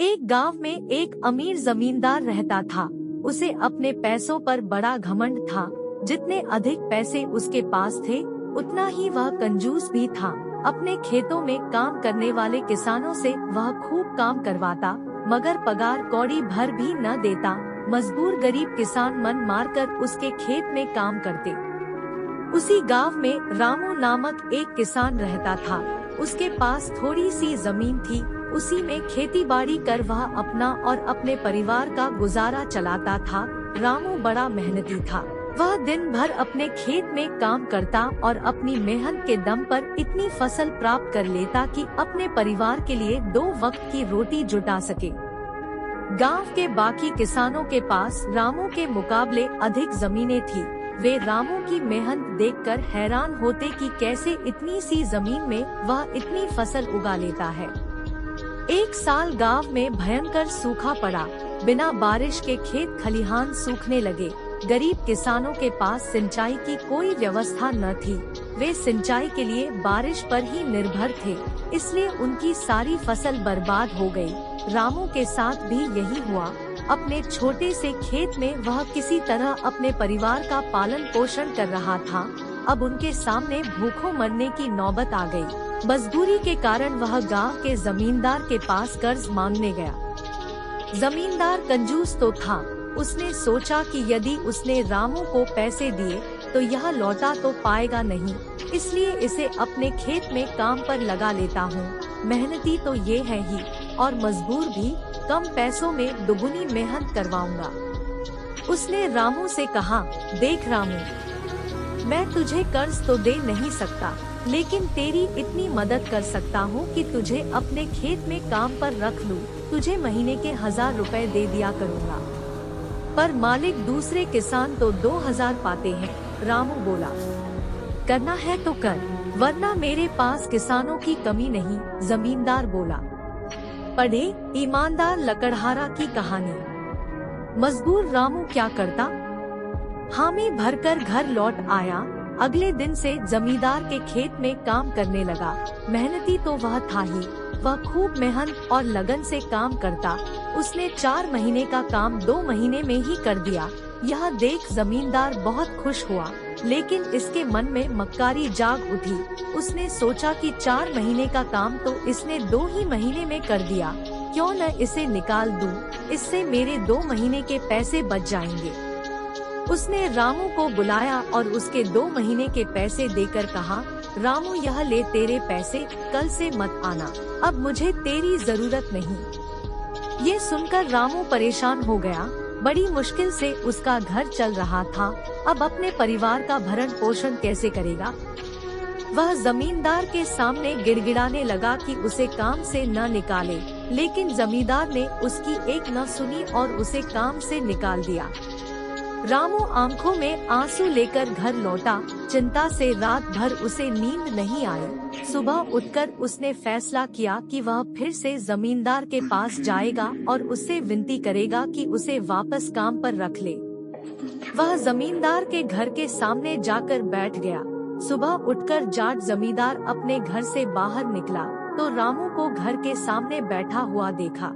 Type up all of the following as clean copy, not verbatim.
एक गांव में एक अमीर जमींदार रहता था। उसे अपने पैसों पर बड़ा घमंड था। जितने अधिक पैसे उसके पास थे उतना ही वह कंजूस भी था। अपने खेतों में काम करने वाले किसानों से वह खूब काम करवाता, मगर पगार कौड़ी भर भी न देता। मजबूर गरीब किसान मन मारकर उसके खेत में काम करते। उसी गांव में रामू नामक एक किसान रहता था। उसके पास थोड़ी सी जमीन थी। उसी में खेती बाड़ी कर वह अपना और अपने परिवार का गुजारा चलाता था। रामू बड़ा मेहनती था। वह दिन भर अपने खेत में काम करता और अपनी मेहनत के दम पर इतनी फसल प्राप्त कर लेता कि अपने परिवार के लिए 2 वक्त की रोटी जुटा सके। गांव के बाकी किसानों के पास रामू के मुकाबले अधिक जमीनें थी। वे रामू की मेहनत देखकर हैरान होते कि कैसे इतनी सी जमीन में वह इतनी फसल उगा लेता है। एक साल गांव में भयंकर सूखा पड़ा। बिना बारिश के खेत खलिहान सूखने लगे। गरीब किसानों के पास सिंचाई की कोई व्यवस्था न थी। वे सिंचाई के लिए बारिश पर ही निर्भर थे, इसलिए उनकी सारी फसल बर्बाद हो गई। रामू के साथ भी यही हुआ। अपने छोटे से खेत में वह किसी तरह अपने परिवार का पालन पोषण कर रहा था। अब उनके सामने भूखों मरने की नौबत आ गई। मजबूरी के कारण वह गांव के जमींदार के पास कर्ज मांगने गया। जमींदार कंजूस तो था। उसने सोचा कि यदि उसने रामू को पैसे दिए तो यह लौटा तो पाएगा नहीं, इसलिए इसे अपने खेत में काम पर लगा लेता हूँ। मेहनती तो ये है ही और मजबूर भी, कम पैसों में दुगुनी मेहनत करवाऊंगा। उसने रामू से कहा, देख रामू, मैं तुझे कर्ज तो दे नहीं सकता, लेकिन तेरी इतनी मदद कर सकता हूँ कि तुझे अपने खेत में काम पर रख लूँ। तुझे महीने के 1000 रुपए दे दिया करूँगा। पर मालिक, दूसरे किसान तो 2000 पाते हैं। रामू बोला, करना है तो कर, वरना मेरे पास किसानों की कमी नहीं। जमींदार बोला। पढ़े ईमानदार लकड़हारा की कहानी। मजबूर रामू क्या करता? हामी भरकर घर लौट आया। अगले दिन से जमींदार के खेत में काम करने लगा। मेहनती तो वह था ही, वह खूब मेहनत और लगन से काम करता। उसने 4 महीने का काम 2 महीने में ही कर दिया। यह देख जमींदार बहुत खुश हुआ, लेकिन इसके मन में मक्कारी जाग उठी। उसने सोचा कि 4 महीने का काम तो इसने 2 ही महीने में कर दिया, क्यों न इसे निकाल दूं, इससे मेरे 2 महीने के पैसे बच जाएंगे। उसने रामू को बुलाया और उसके 2 महीने के पैसे देकर कहा, रामू, यह ले तेरे पैसे, कल से मत आना, अब मुझे तेरी जरूरत नहीं। ये सुनकर रामू परेशान हो गया। बड़ी मुश्किल से उसका घर चल रहा था। अब अपने परिवार का भरण पोषण कैसे करेगा? वह जमींदार के सामने गिड़गिड़ाने लगा कि उसे काम से न निकाले, लेकिन जमींदार ने उसकी एक न सुनी और उसे काम से निकाल दिया। रामू आंखों में आंसू लेकर घर लौटा। चिंता से रात भर उसे नींद नहीं आई। सुबह उठकर उसने फैसला किया कि वह फिर से जमींदार के पास जाएगा और उससे विनती करेगा कि उसे वापस काम पर रख ले। वह जमींदार के घर के सामने जाकर बैठ गया। सुबह उठकर जाट जमींदार अपने घर से बाहर निकला तो रामू को घर के सामने बैठा हुआ देखा।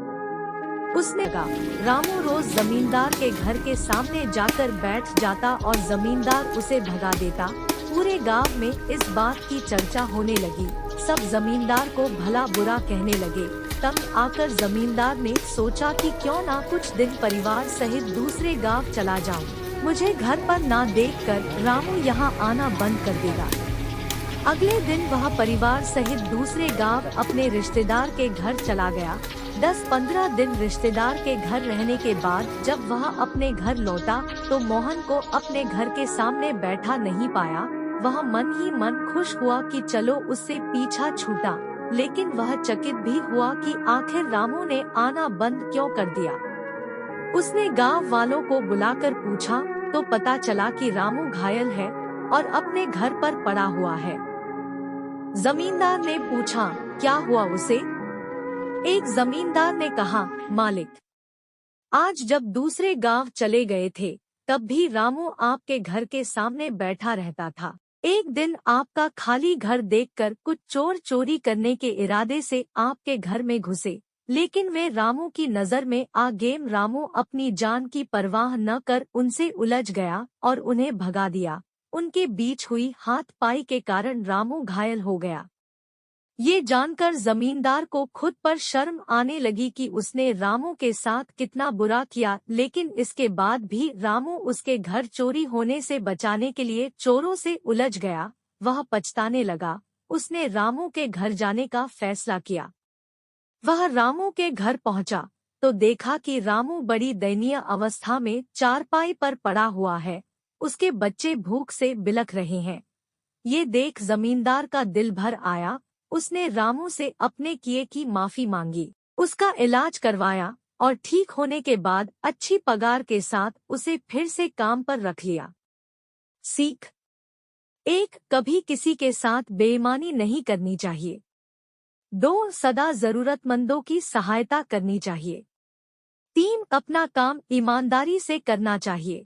उसने कहा, रामू रोज जमींदार के घर के सामने जाकर बैठ जाता और जमींदार उसे भगा देता। पूरे गांव में इस बात की चर्चा होने लगी। सब जमींदार को भला बुरा कहने लगे। तंग आकर जमींदार ने सोचा कि क्यों ना कुछ दिन परिवार सहित दूसरे गांव चला जाऊं। मुझे घर पर ना देखकर रामू यहाँ आना बंद कर देगा। अगले दिन वह परिवार सहित दूसरे गांव अपने रिश्तेदार के घर चला गया। 10-15 दिन रिश्तेदार के घर रहने के बाद जब वह अपने घर लौटा तो मोहन को अपने घर के सामने बैठा नहीं पाया। वह मन ही मन खुश हुआ कि चलो उससे पीछा छूटा, लेकिन वह चकित भी हुआ कि आखिर रामू ने आना बंद क्यों कर दिया। उसने गांव वालों को बुलाकर पूछा तो पता चला कि रामू घायल है और अपने घर पर पड़ा हुआ है। जमींदार ने पूछा, क्या हुआ उसे? एक जमींदार ने कहा, मालिक, आज जब दूसरे गांव चले गए थे तब भी रामू आपके घर के सामने बैठा रहता था। एक दिन आपका खाली घर देखकर कुछ चोर चोरी करने के इरादे से आपके घर में घुसे। लेकिन वे रामू की नजर में आ गेम। रामू अपनी जान की परवाह न कर उनसे उलझ गया और उन्हें भगा दिया। उनके बीच हुई हाथ-पाई के कारण रामू घायल हो गया। ये जानकर जमींदार को खुद पर शर्म आने लगी कि उसने रामू के साथ कितना बुरा किया, लेकिन इसके बाद भी रामू उसके घर चोरी होने से बचाने के लिए चोरों से उलझ गया। वह पछताने लगा। उसने रामू के घर जाने का फैसला किया। वह रामू के घर पहुंचा तो देखा कि रामू बड़ी दयनीय अवस्था में चारपाई पर पड़ा हुआ है। उसके बच्चे भूख से बिलख रहे हैं। ये देख जमींदार का दिल भर आया। उसने रामू से अपने किए की माफी मांगी, उसका इलाज करवाया और ठीक होने के बाद अच्छी पगार के साथ उसे फिर से काम पर रख लिया। सीख 1, कभी किसी के साथ बेईमानी नहीं करनी चाहिए। 2, सदा जरूरतमंदों की सहायता करनी चाहिए। 3, अपना काम ईमानदारी से करना चाहिए।